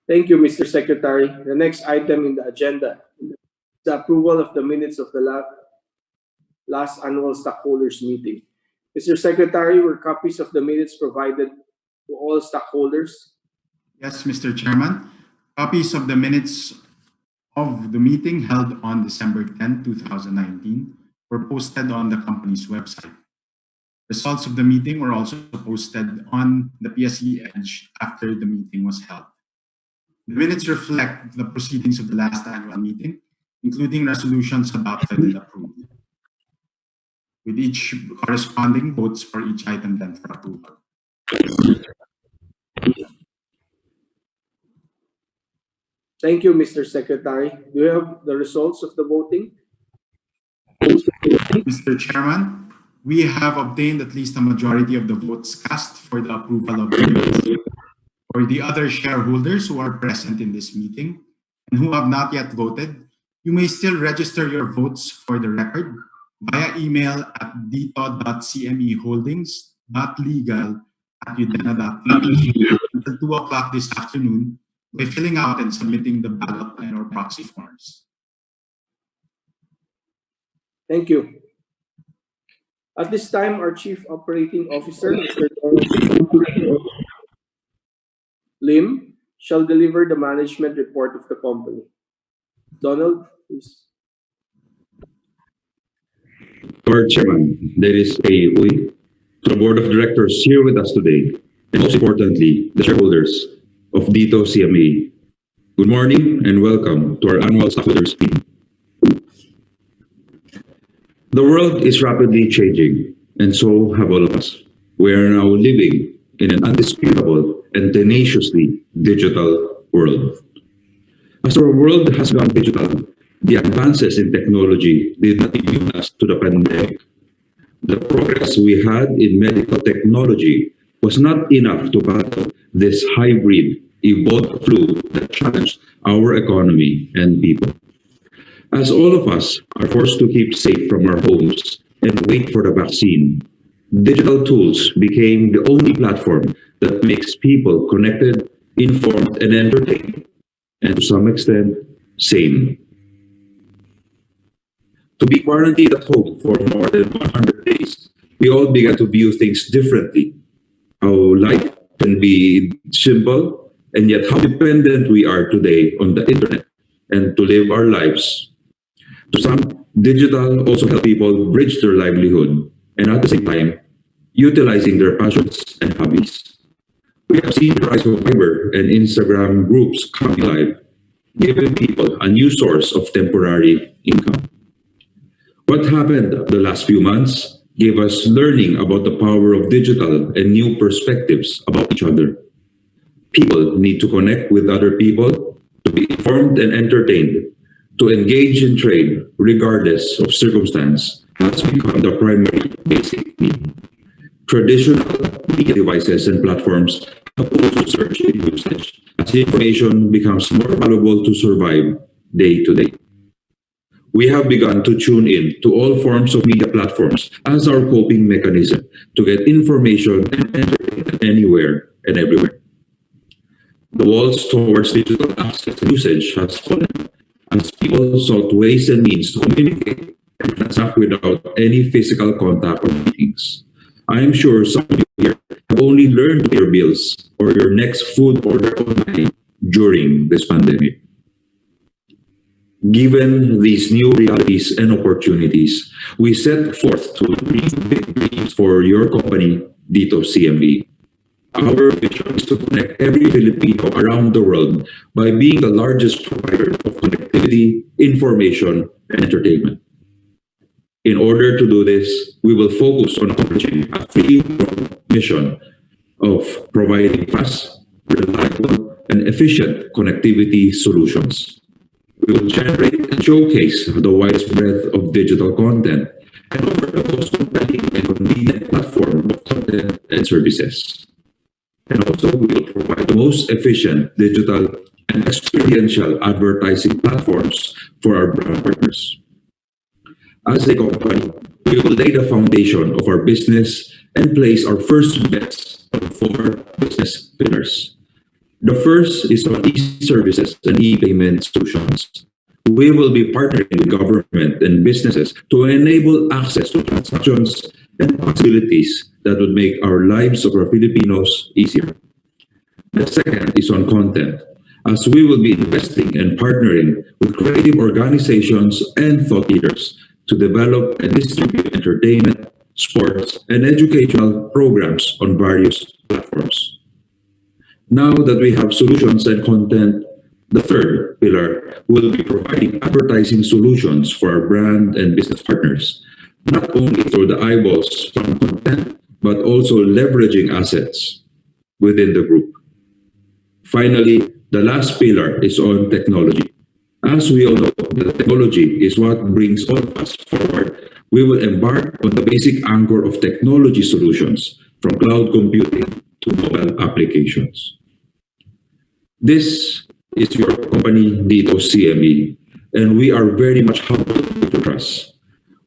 Thank you, Mr. Secretary. The next item in the agenda is the approval of the minutes of the last annual stockholders meeting. Mr. Secretary, were copies of the minutes provided to all stockholders? Yes, Mr. Chairman. Copies of the minutes of the meeting held on December 10, 2019 were posted on the company's website. Results of the meeting were also posted on the PSE Edge after the meeting was held. The minutes reflect the proceedings of the last annual meeting, including resolutions adopted and approved, with each corresponding votes for each item then for approval. Thank you, Mr. Secretary. Do you have the results of the voting? Mr. Chairman, we have obtained at least a majority of the votes cast for the approval of the minutes. For the other shareholders who are present in this meeting and who have not yet voted, you may still register your votes for the record via email at dito.ceholdings.legal@udena.ph until 2 o'clock this afternoon by filling out and submitting the ballot and or proxy forms. Thank you. At this time, our Chief Operating Officer, Mr. Lim, shall deliver the management report of the company. Donald, please. Our Chairman, there is a to the Board of Directors here with us today, and most importantly, the shareholders of Dito CMA. Good morning and welcome to our annual stockholders meeting. The world is rapidly changing, and so have all of us. We are now living in an undisputable and tenaciously digital world. As our world has gone digital, the advances in technology did not immune us to the pandemic. The progress we had in medical technology was not enough to battle this hybrid evolved flu that challenged our economy and people. As all of us are forced to keep safe from our homes and wait for the vaccine, digital tools became the only platform that makes people connected, informed, and entertained, and to some extent, sane. To be quarantined at home for more than 100 days, we all began to view things differently. How life can be simple, and yet how dependent we are today on the internet and to live our lives. To some, digital also help people bridge their livelihood and at the same time, utilizing their passions and hobbies. We have seen the rise of Viber and Instagram groups coming live, giving people a new source of temporary income. What happened the last few months gave us learning about the power of digital and new perspectives about each other. People need to connect with other people, to be informed and entertained, to engage in trade regardless of circumstance has become the primary basic need. Traditional media devices and platforms have also surged in usage as information becomes more valuable to survive day to day. We have begun to tune in to all forms of media platforms as our coping mechanism to get information and entertainment anywhere and everywhere. The walls towards digital access and usage has fallen as people sought ways and means to communicate and transact without any physical contact or meetings. I am sure some of you here have only learned to pay your bills or your next food order online during this pandemic. Given these new realities and opportunities, we set forth to dream big dreams for your company, Dito CMB. Our vision is to connect every Filipino around the world by being the largest provider of connectivity, information, and entertainment. In order to do this, we will focus on accomplishing a three-pronged mission of providing fast, reliable, and efficient connectivity solutions. We will generate and showcase the widest breadth of digital content and offer the most compelling and convenient platform of content and services. And also, we will provide the most efficient digital and experiential advertising platforms for our brand partners. As a company, we will lay the foundation of our business and place our first bets on 4 business pillars. The first is on e-services and e-payment solutions. We will be partnering with government and businesses to enable access to transactions and possibilities that would make our lives of our Filipinos easier. The second is on content, as we will be investing and partnering with creative organizations and thought leaders to develop and distribute entertainment, sports, and educational programs on various platforms. Now that we have solutions and content, the third pillar will be providing advertising solutions for our brand and business partners, not only through the eyeballs from content, but also leveraging assets within the group. Finally, the last pillar is on technology. As we all know, the technology is what brings all of us forward. We will embark on the basic anchor of technology solutions, from cloud computing to mobile applications. This is your company, Dito CME, and we are very much humbled with your trust.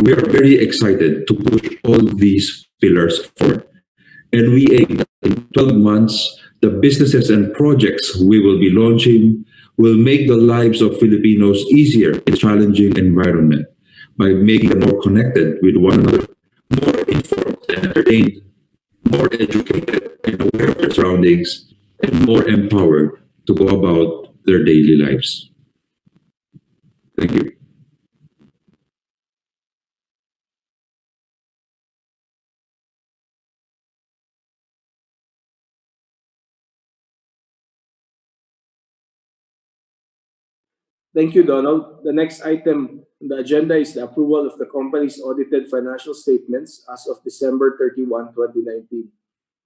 We are very excited to push all these pillars forward, and we aim that in 12 months, the businesses and projects we will be launching will make the lives of Filipinos easier in a challenging environment by making them more connected with one another, more informed and entertained, more educated and aware of their surroundings, and more empowered to go about their daily lives. Thank you. Thank you, Donald. The next item on the agenda is the approval of the company's audited financial statements as of December 31, 2019.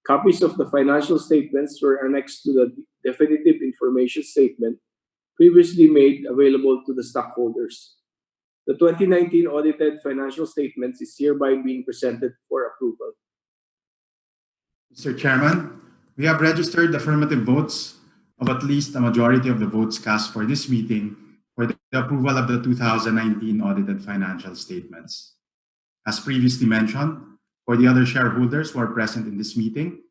Copies of the financial statements were annexed to the definitive information statement previously made available to the stockholders. The 2019 audited financial statements is hereby being presented for approval. Mr. Chairman, we have registered affirmative votes of at least a majority of the votes cast for this meeting for the approval of the 2019 audited financial statements. As previously mentioned, for the other shareholders who are present in this meeting,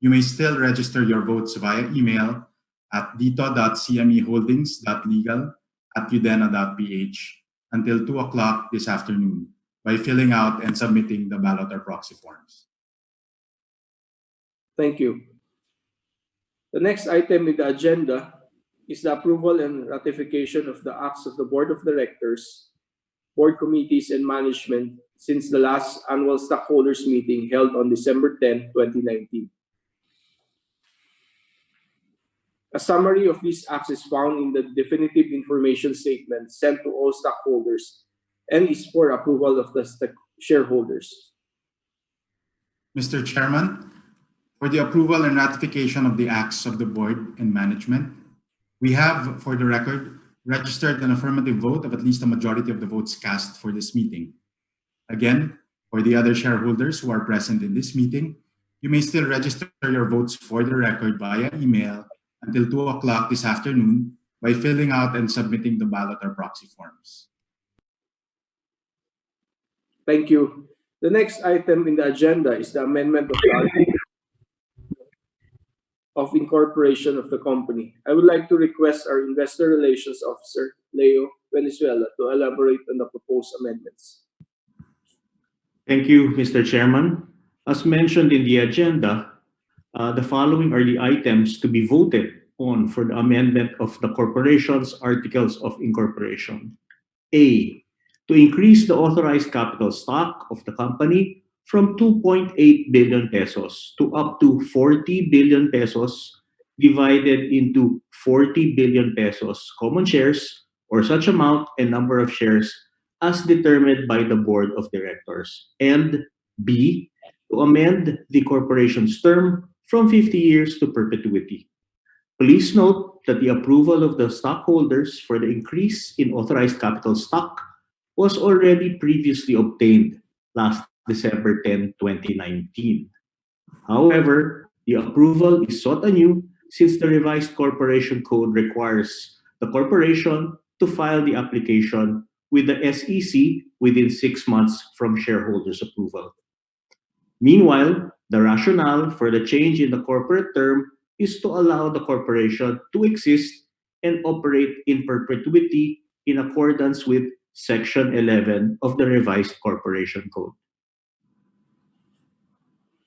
you may still register your votes via email at dito.cmeholdings.legal@udena.ph until 2 o'clock this afternoon by filling out and submitting the ballot or proxy forms. Thank you. The next item in the agenda is the approval and ratification of the acts of the Board of Directors, Board Committees, and Management since the last annual stockholders meeting held on December 10, 2019. A summary of these acts is found in the definitive information statement sent to all stockholders and is for approval of the shareholders. Mr. Chairman, for the approval and ratification of the acts of the Board and Management, we have, for the record, registered an affirmative vote of at least a majority of the votes cast for this meeting. Again, for the other shareholders who are present in this meeting, you may still register your votes for the record via email until 2 o'clock this afternoon by filling out and submitting the ballot or proxy forms. Thank you. The next item in the agenda is the amendment of the article of incorporation of the company. I would like to request our Investor Relations Officer, Leo Venezuela, to elaborate on the proposed amendments. Thank you, Mr. Chairman. As mentioned in the agenda, the following are the items to be voted on for the amendment of the corporation's articles of incorporation. A, to increase the authorized capital stock of the company from 2.8 billion pesos to up to 40 billion pesos, divided into 40 billion pesos common shares, or such amount and number of shares as determined by the Board of Directors. And B, to amend the corporation's term from 50 years to perpetuity. Please note that the approval of the stockholders for the increase in authorized capital stock was already previously obtained last December 10, 2019. However, the approval is sought anew since the revised corporation code requires the corporation to file the application with the SEC within 6 months from shareholders' approval. Meanwhile, the rationale for the change in the corporate term is to allow the corporation to exist and operate in perpetuity in accordance with Section 11 of the Revised Corporation Code.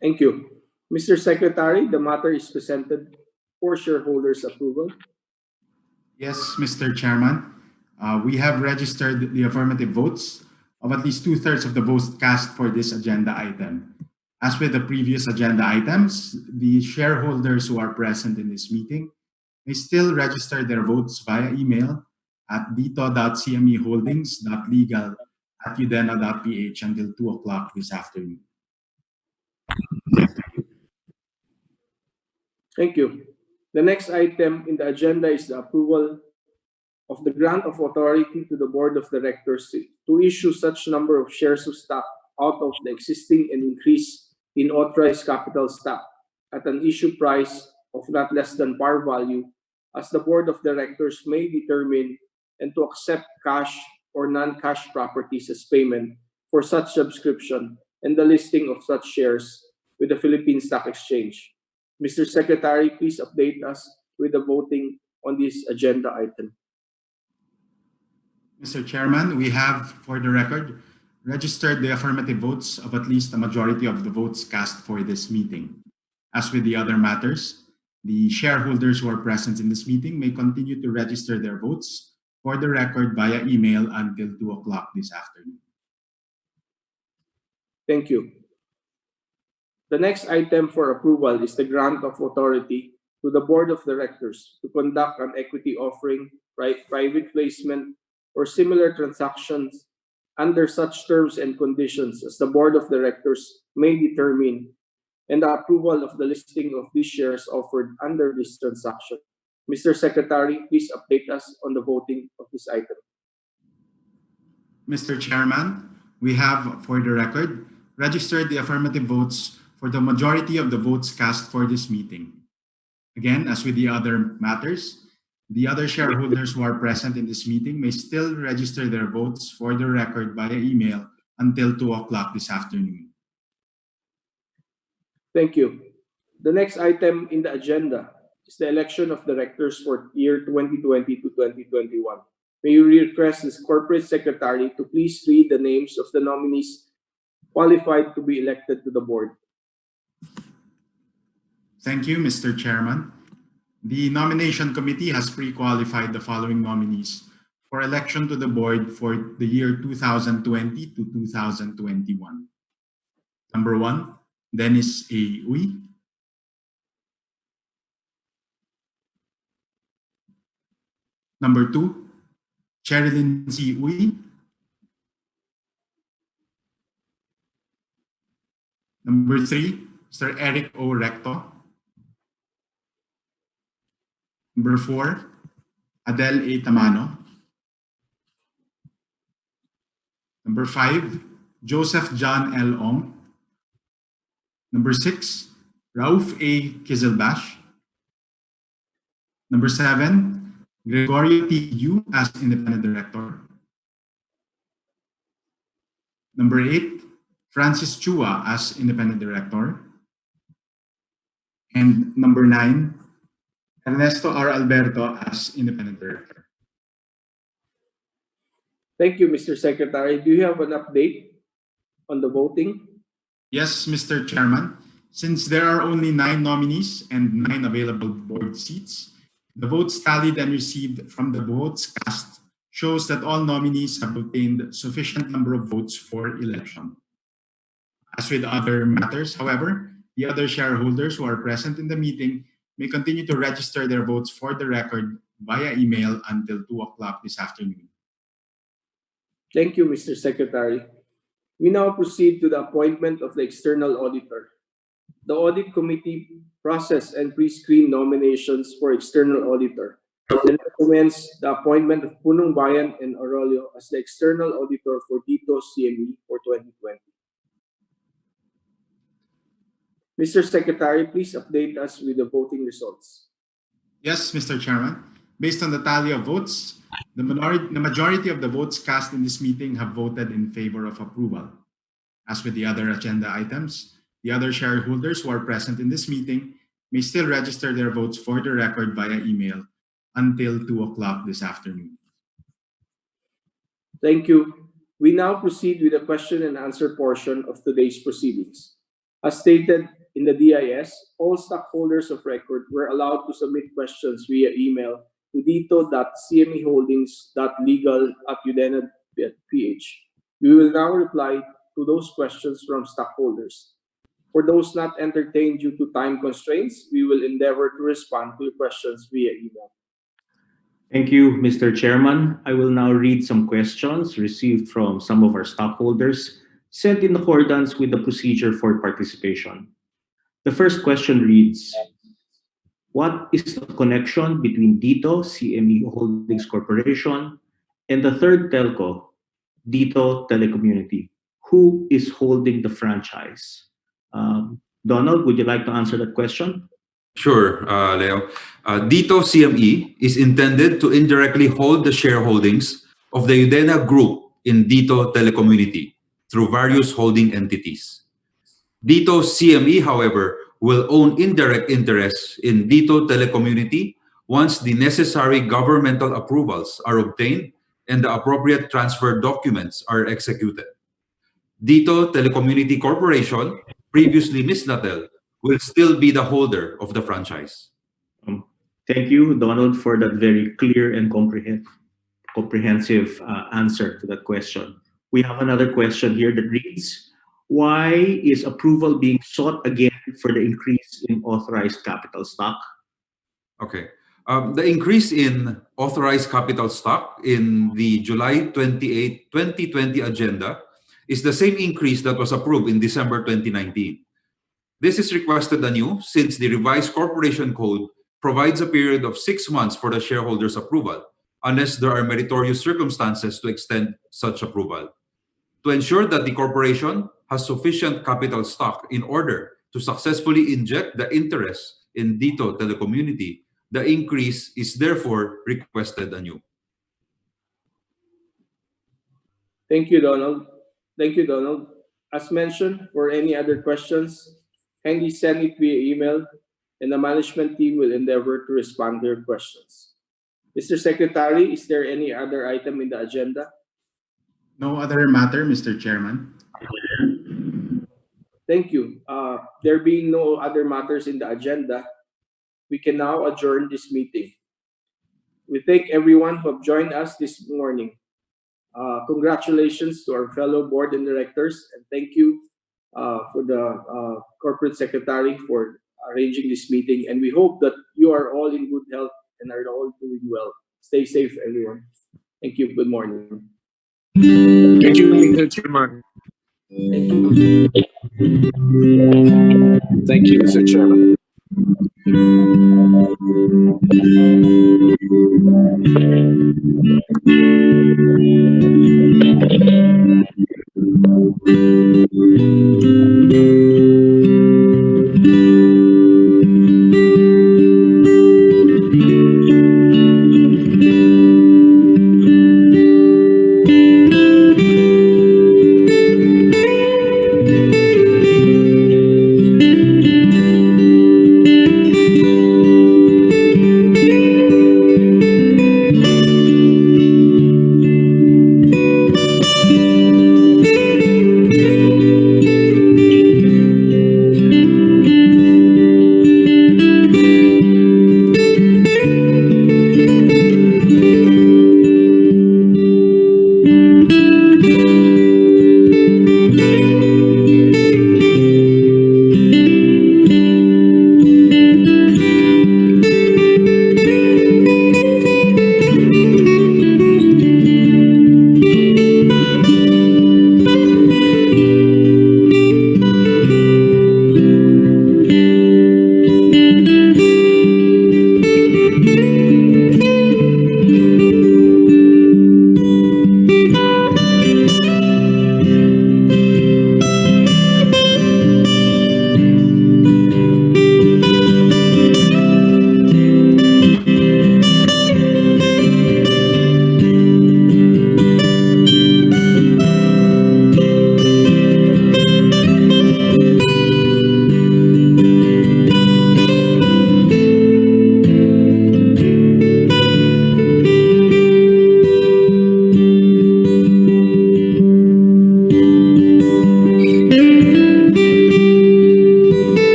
Thank you. Mr. Secretary, the matter is presented for shareholders' approval. Yes, Mr. Chairman. We have registered the affirmative votes of at least two-thirds of the votes cast for this agenda item. As with the previous agenda items, the shareholders who are present in this meeting may still register their votes via email at dito.cmeholdings.legal@udena.ph until 2 o'clock this afternoon. Thank you. The next item in the agenda is the approval of the grant of authority to the Board of Directors to issue such number of shares of stock out of the existing and increase in authorized capital stock at an issue price of not less than par value as the Board of Directors may determine, and to accept cash or non-cash properties as payment for such subscription and the listing of such shares with the Philippine Stock Exchange. Mr. Secretary, please update us with the voting on this agenda item. Mr. Chairman, we have, for the record, registered the affirmative votes of at least a majority of the votes cast for this meeting. As with the other matters, the shareholders who are present in this meeting may continue to register their votes for the record via email until 2 o'clock this afternoon. Thank you. The next item for approval is the grant of authority to the Board of Directors to conduct an equity offering, private placement, or similar transactions under such terms and conditions as the Board of Directors may determine, and the approval of the listing of these shares offered under this transaction. Mr. Secretary, please update us on the voting of this item. Mr. Chairman, we have, for the record, registered the affirmative votes for the majority of the votes cast for this meeting. Again, as with the other matters, the other shareholders who are present in this meeting may still register their votes for the record via email until 2 o'clock this afternoon. Thank you. The next item in the agenda is the election of directors for year 2020 to 2021. May you request this corporate secretary to please read the names of the nominees qualified to be elected to the board. Thank you, Mr. Chairman. The nomination committee has pre-qualified the following nominees for election to the board for the year 2020 to 2021. Number 1, Dennis A. Uy. Number 2, Sherilyn C. Uy. Number 3, Sir Eric O. Recto. Number 4, Adele A. Tamano. Number 5, Joseph John L. Ong. Number 6, Rauf A. Kizelbash. Number 7, Gregorio T. Yu as Independent Director. Number 8, Francis Chua as Independent Director. And number 9, Ernesto R. Alberto as Independent Director. Thank you, Mr. Secretary. Do you have an update on the voting? Yes, Mr. Chairman. Since there are only 9 nominees and 9 available board seats, the votes tallied and received from the votes cast shows that all nominees have obtained sufficient number of votes for election. As with other matters, however, the other shareholders who are present in the meeting may continue to register their votes for the record via email until 2 o'clock this afternoon. Thank you, Mr. Secretary. We now proceed to the appointment of the external auditor. The audit committee processed and pre-screened nominations for external auditor and recommends the appointment of Punong Bayan and Arroyo as the external auditor for Dito CME for 2020. Mr. Secretary, please update us with the voting results. Yes, Mr. Chairman. Based on the tally of votes, the majority of the votes cast in this meeting have voted in favor of approval. As with the other agenda items, the other shareholders who are present in this meeting may still register their votes for the record via email until 2 o'clock this afternoon. Thank you. We now proceed with the question and answer portion of today's proceedings. As stated in the DIS, all stockholders of record were allowed to submit questions via email to dito.cmeholdings.legal@udena.ph. We will now reply to those questions from stockholders. For those not entertained due to time constraints, we will endeavor to respond to your questions via email. Thank you, Mr. Chairman. I will now read some questions received from some of our stockholders sent in accordance with the procedure for participation. The first question reads, what is the connection between Dito CME Holdings Corporation and the third telco, Dito Telecommunity? Who is holding the franchise? Donald, would you like to answer that question? Sure, Leo. Dito CME is intended to indirectly hold the shareholdings of the Udena Group in Dito Telecommunity through various holding entities. Dito CME, however, will own indirect interests in Dito Telecommunity once the necessary governmental approvals are obtained and the appropriate transfer documents are executed. Dito Telecommunity Corporation, previously Ms. Natel, will still be the holder of the franchise. Thank you, Donald, for that very clear and comprehensive answer to that question. We have another question here that reads, why is approval being sought again for the increase in authorized capital stock? Okay. The increase in authorized capital stock in the July 28, 2020 agenda is the same increase that was approved in December 2019. This is requested anew since the revised corporation code provides a period of 6 months for the shareholders' approval, unless there are meritorious circumstances to extend such approval. To ensure that the corporation has sufficient capital stock in order to successfully inject the interest in Dito Telecommunity, the increase is therefore requested anew. Thank you, Donald. As mentioned, for any other questions, kindly send it via email, and the management team will endeavor to respond to your questions. Mr. Secretary, is there any other item in the agenda? No other matter, Mr. Chairman. Thank you. There being no other matters in the agenda, we can now adjourn this meeting. We thank everyone who have joined us this morning. Congratulations to our fellow board and directors, and thank you for the corporate secretary for arranging this meeting. And we hope that you are all in good health and are all doing well. Stay safe, everyone. Thank you. Good morning. Thank you, Mr. Chairman. Thank you. Thank you, Mr. Chairman.